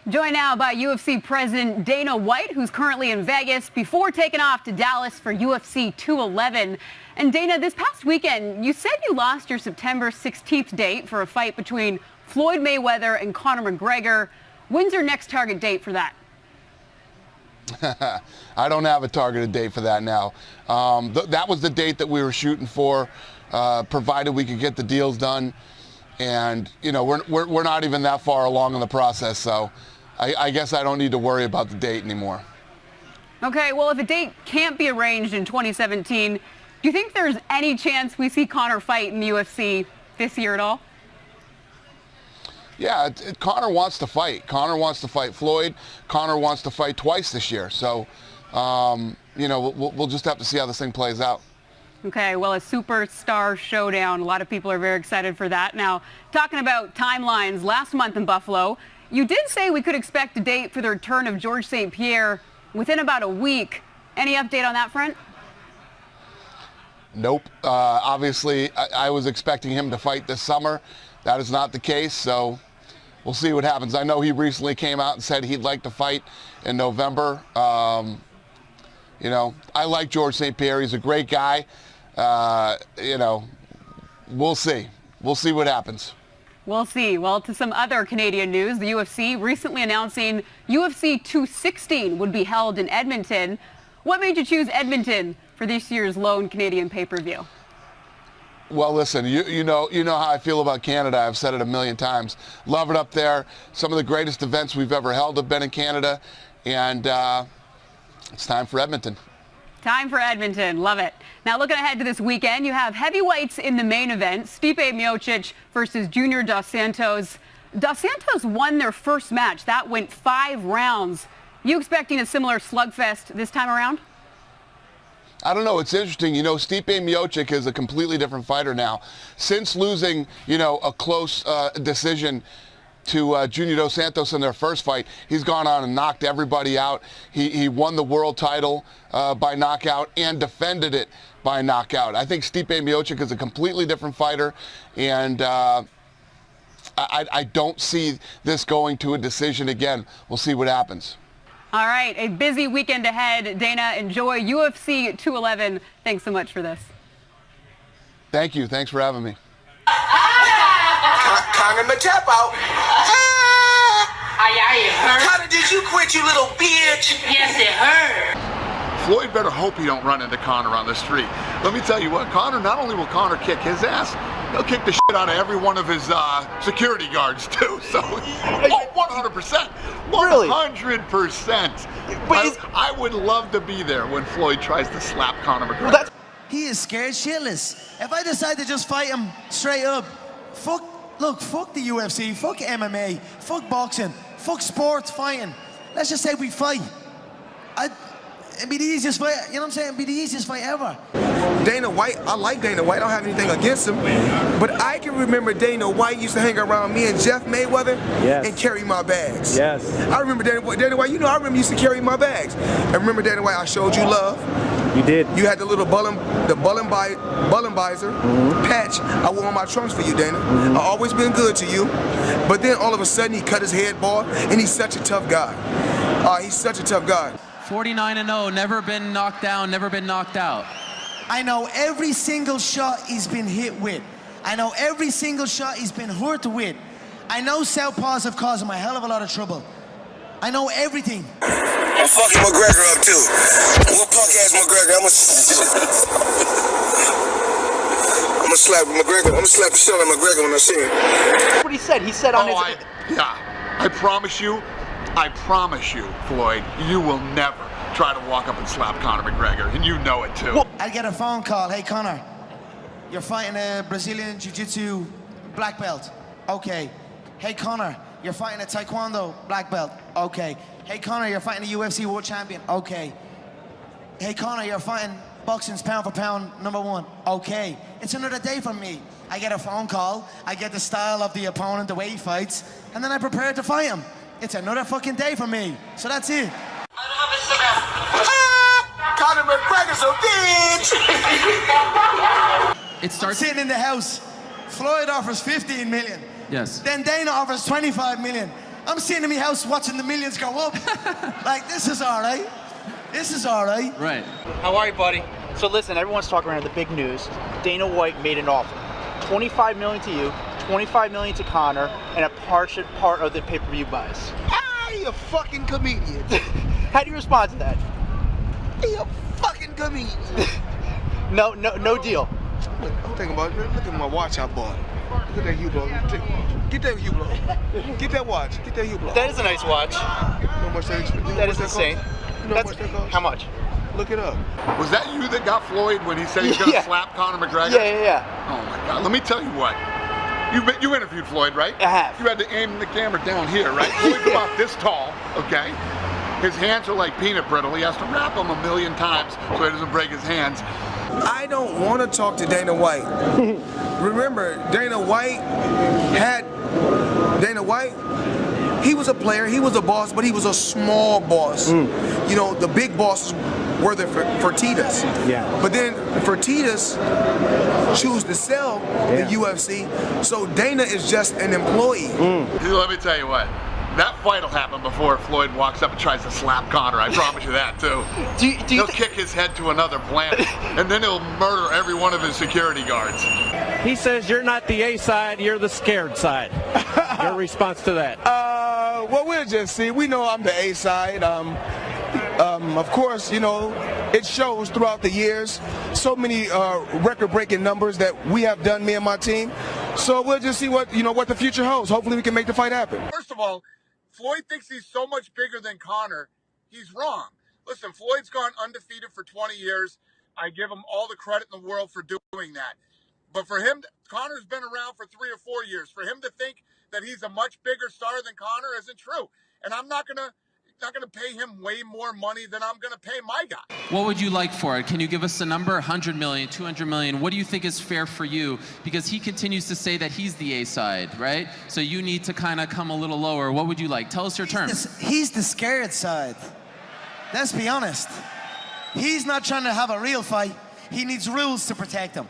Joined now by UFC President Dana White, who's currently in Vegas before taking off to Dallas for UFC 211. And Dana, this past weekend, you said you lost your September 16th date for a fight between Floyd Mayweather and Conor McGregor. When's your next target date for that? I don't have a targeted date for that now. That was the date that we were shooting for, provided we could get the deals done. And, you know, we're not even that far along in the process, so I guess I don't need to worry about the date anymore. Okay, well, if a date can't be arranged in 2017, do you think there's any chance we see Conor fight in the UFC this year at all? Yeah, Conor wants to fight. Conor wants to fight Floyd. Conor wants to fight twice this year. So, you know, we'll just have to see how this thing plays out. Okay, well, a superstar showdown. A lot of people are very excited for that. Now, talking about timelines, last month in Buffalo, you did say we could expect a date for the return of Georges St-Pierre within about a week. Any update on that front? Nope. Obviously, I was expecting him to fight this summer. That is not the case, so we'll see what happens. I know he recently came out and said he'd like to fight in November. You know, I like Georges St-Pierre. He's a great guy. You know, we'll see. We'll see what happens. We'll see. Well, to some other Canadian news, the UFC recently announcing UFC 216 would be held in Edmonton. What made you choose Edmonton for this year's lone Canadian pay-per-view? Well, listen, you know how I feel about Canada. I've said it a million times. Love it up there. Some of the greatest events we've ever held have been in Canada, and it's time for Edmonton. Time for Edmonton. Love it. Now, looking ahead to this weekend, you have heavyweights in the main event, Stipe Miocic versus Junior Dos Santos. Dos Santos won their first match. That went 5 rounds. You expecting a similar slugfest this time around? I don't know. It's interesting. You know, Stipe Miocic is a completely different fighter now. Since losing, you know, a close decision to Junior Dos Santos in their first fight, he's gone on and knocked everybody out. He won the world title by knockout and defended it by knockout. I think Stipe Miocic is a completely different fighter, and I don't see this going to a decision again. We'll see what happens. All right, a busy weekend ahead. Dana, enjoy UFC 211. Thanks so much for this. Thank you. Thanks for having me. Conor the tap out. It hurt. Conor, did you quit, you little bitch? Yes, it hurt. Floyd better hope he don't run into Conor on the street. Let me tell you what, Conor, not only will Conor kick his ass, he'll kick the shit out of every one of his security guards too. So, 100%. 100%. I would love to be there when Floyd tries to slap Conor McGregor. Well, he is scared shitless. If I decide to just fight him straight up, fuck the UFC, fuck MMA, fuck boxing, fuck sports fighting. Let's just say we fight. It'd be the easiest fight, you know what I'm saying? It'd be the easiest fight ever. Dana White, I like Dana White. I don't have anything against him. But I can remember Dana White used to hang around me and Jeff Mayweather and carry my bags. Yes. I remember Dana White, you know, I remember he used to carry my bags. And remember Dana White, I showed you love. You did. You had the little Bullenbizer patch I wore on my trunks for you, Dana. I've always been good to you. But then all of a sudden he cut his head bald, and he's such a tough guy. He's such a tough guy. 49-0, never been knocked down, never been knocked out. I know every single shot he's been hit with. I know every single shot he's been hurt with. I know southpaws have caused him a hell of a lot of trouble. I know everything. I'm fucking McGregor up too. What punk ass McGregor? I'm gonna slap McGregor. I'm gonna slap the shit out of McGregor when I see him. That's what he said. He said on his. I promise you, Floyd, you will never try to walk up and slap Conor McGregor, and you know it too. I get a phone call. Hey, Conor, you're fighting a Brazilian Jiu-Jitsu black belt. Okay. Hey, Conor, you're fighting a Taekwondo black belt. Okay. Hey, Conor, you're fighting a UFC world champion. Okay. Hey, Conor, you're fighting boxing's pound for pound #1. Okay. It's another day for me. I get a phone call. I get the style of the opponent, the way he fights, and then I prepare to fight him. It's another fucking day for me. So that's it. Conor McGregor's a bitch! It starts sitting in the house. Floyd offers 15 million. Yes. Then Dana offers 25 million. I'm sitting in my house watching the millions go up. Like, this is all right. This is all right. Right. How are you, buddy? So listen, everyone's talking around the big news. Dana White made an offer. $25 million to you, $25 million to Conor, and a part of the pay-per-view buys. Ah, you fucking comedian. How do you respond to that? You fucking comedian. No deal. I'm thinking about it. Look at my watch I bought. Look at that Hublot. Get that Hublot. Get that watch. Get that Hublot. That is a nice watch. You know how much that expensive? That is insane. You know how much that costs? How much? Look it up. Was that you that got Floyd when he said he's going to slap Conor McGregor? Yeah. Oh my God. Let me tell you what. You interviewed Floyd, right? I have. You had to aim the camera down here, right? Floyd's about this tall, okay? His hands are like peanut brittle. He has to wrap them a million times so he doesn't break his hands. I don't want to talk to Dana White. Remember, Dana White, he was a player, he was a boss, but he was a small boss. You know, the big bosses were the Fertitas. Yeah. But then Fertitas choose to sell the UFC, so Dana is just an employee. Let me tell you what. That fight will happen before Floyd walks up and tries to slap Conor. I promise you that, too. He'll kick his head to another planet, and then he'll murder every one of his security guards. He says you're not the A side, you're the scared side. Your response to that? Well, we'll just see. We know I'm the A side. Of course, you know, it shows throughout the years. So many record-breaking numbers that we have done, me and my team. So we'll just see what the future holds. Hopefully, we can make the fight happen. First of all, Floyd thinks he's so much bigger than Conor. He's wrong. Listen, Floyd's gone undefeated for 20 years. I give him all the credit in the world for doing that. But for him, Conor's been around for 3 or 4 years. For him to think that he's a much bigger star than Conor isn't true. And I'm not gonna pay him way more money than I'm gonna pay my guy. What would you like for it? Can you give us a number? 100 million, 200 million? What do you think is fair for you? Because he continues to say that he's the A side, right? So you need to kind of come a little lower. What would you like? Tell us your terms. He's the scared side. Let's be honest. He's not trying to have a real fight. He needs rules to protect him.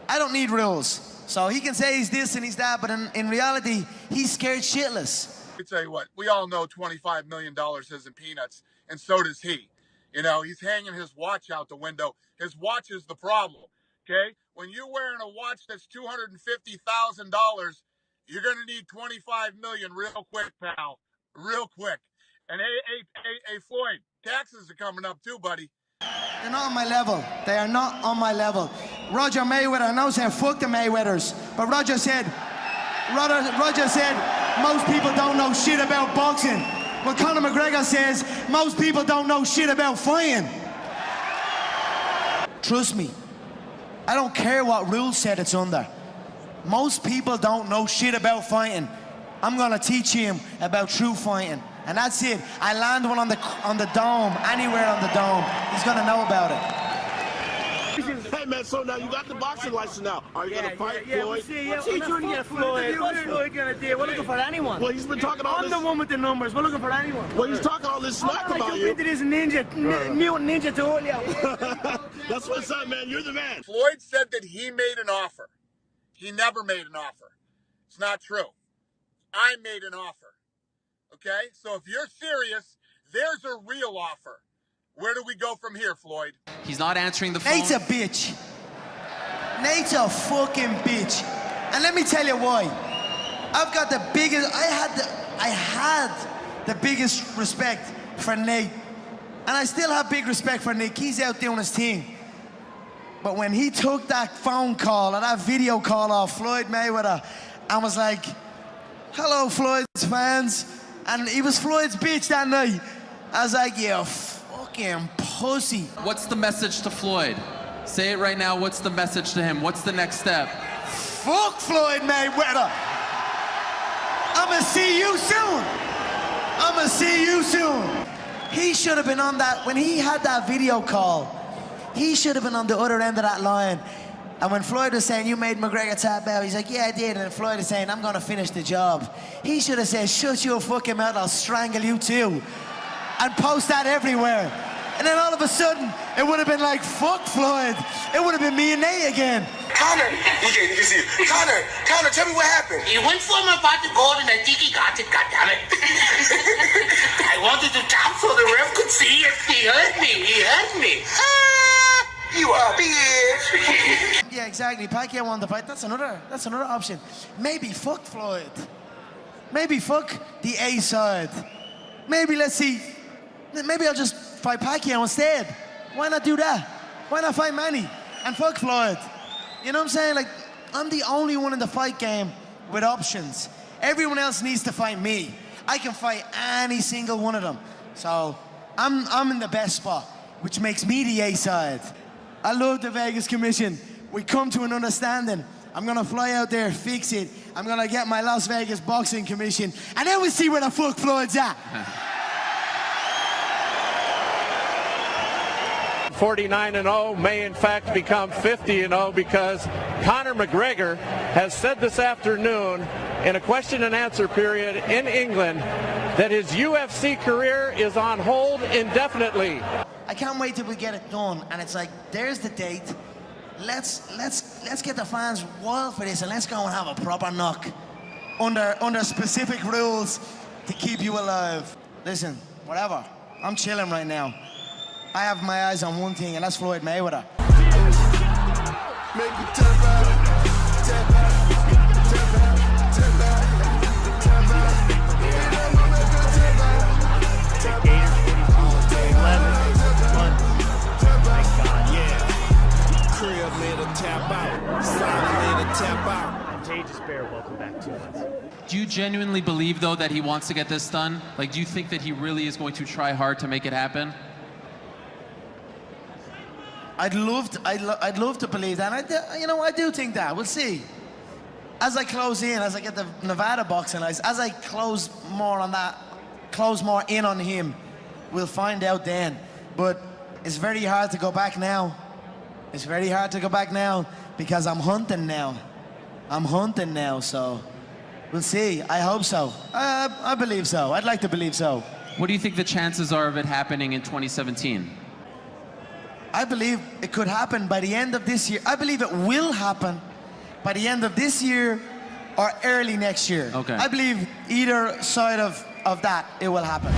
I don't need rules. So he can say he's this and he's that, but in reality, he's scared shitless. Let me tell you what, we all know $25 million isn't peanuts, and so does he. You know, he's hanging his watch out the window. His watch is the problem, okay? When you're wearing a watch that's $250,000, you're going to need $25 million real quick, pal. Real quick. And hey, Floyd, taxes are coming up too, buddy. They're not on my level. They are not on my level. Roger Mayweather, I know saying fuck the Mayweathers, but Roger said, most people don't know shit about boxing. But Conor McGregor says, most people don't know shit about fighting. Trust me, I don't care what rule set it's under. Most people don't know shit about fighting. I'm gonna teach him about true fighting. And that's it. I land one on the dome, anywhere on the dome. He's gonna know about it. Hey man, so now you got the boxing license now. Are you gonna fight Floyd? We'll see. What's he trying to get Floyd? What's Floyd gonna do? We're looking for anyone. Well, he's been talking all this. I'm the one with the numbers. We're looking for anyone. Well, he's talking all this smack about you. Into this mutant ninja to That's what's up, man. You're the man. Floyd said that he made an offer. He never made an offer. It's not true. I made an offer. Okay? So if you're serious, there's a real offer. Where do we go from here, Floyd? He's not answering the phone. Nate's a bitch. Nate's a fucking bitch. And let me tell you why. I've got the biggest, I had the biggest respect for Nate. And I still have big respect for Nick. He's out doing his thing. But when he took that phone call or that video call off Floyd Mayweather and was like, hello, Floyd's fans. And he was Floyd's bitch that night. I was like, you fucking pussy. What's the message to Floyd? Say it right now. What's the message to him? What's the next step? Fuck Floyd Mayweather. I'ma see you soon. I'ma see you soon. He should have been on that, when he had that video call, he should have been on the other end of that line. And when Floyd was saying, you made McGregor tap out, he's like, yeah, I did. And Floyd is saying, I'm gonna finish the job. He should have said, shut your fucking mouth, I'll strangle you too. And post that everywhere. And then all of a sudden, it would have been like, fuck Floyd. It would have been me and Nate again. Conor, you can see it. Conor, tell me what happened. He went for my pot of gold and I think he got it, goddammit. I wanted to tap so the ref could see it. He hurt me. You are a bitch. Yeah, exactly. Pacquiao won the fight. That's another option. Maybe fuck Floyd. Maybe fuck the A side. Maybe let's see. Maybe I'll just fight Pacquiao instead. Why not do that? Why not fight Manny and fuck Floyd? You know what I'm saying? Like, I'm the only one in the fight game with options. Everyone else needs to fight me. I can fight any single one of them. So I'm in the best spot, which makes me the A side. I love the Vegas Commission. We come to an understanding. I'm gonna fly out there, fix it. I'm gonna get my Las Vegas Boxing Commission, and then we'll see where the fuck Floyd's at. 49-0 may in fact become 50-0 because Conor McGregor has said this afternoon in a question and answer period in England that his UFC career is on hold indefinitely. I can't wait till we get it done, and it's like, there's the date. Let's get the fans wild for this, and let's go and have a proper knock under specific rules to keep you alive. Listen, whatever. I'm chilling right now. I have my eyes on one thing, and that's Floyd Mayweather. Welcome back to us. Do you genuinely believe, though, that he wants to get this done? Like, do you think that he really is going to try hard to make it happen? I'd love to believe that. I do think that. We'll see. As I close in, as I get the Nevada boxing license, as I close more in on him, we'll find out then. But it's very hard to go back now. It's very hard to go back now because I'm hunting now. So we'll see. I hope so. I believe so. I'd like to believe so. What do you think the chances are of it happening in 2017? I believe it could happen by the end of this year. I believe it will happen by the end of this year or early next year. Okay. I believe either side of that, it will happen.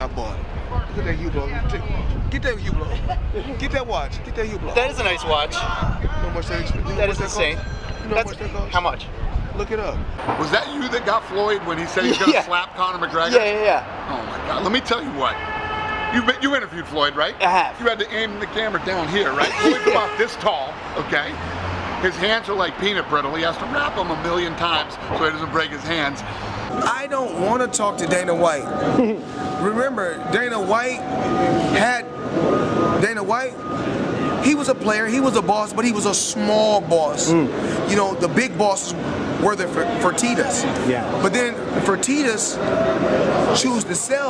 I bought it. Look at that Hublot. Get that Hublot. Get that watch. Get that Hublot. That is a nice watch. You know how much that is? That is insane. You know how much that costs? How much? Look it up. Was that you that got Floyd when he said he's going to slap Conor McGregor? Yeah. Oh my God. Let me tell you what. You interviewed Floyd, right? I have. You had to aim the camera down here, right? Floyd's about this tall, okay? His hands are like peanut brittle. He has to wrap them 1,000,000 times so he doesn't break his hands. I don't want to talk to Dana White. Remember, Dana White, he was a player, he was a boss, but he was a small boss. You know, the big bosses were there for Fertitas. Yeah. But then Fertitas choose to sell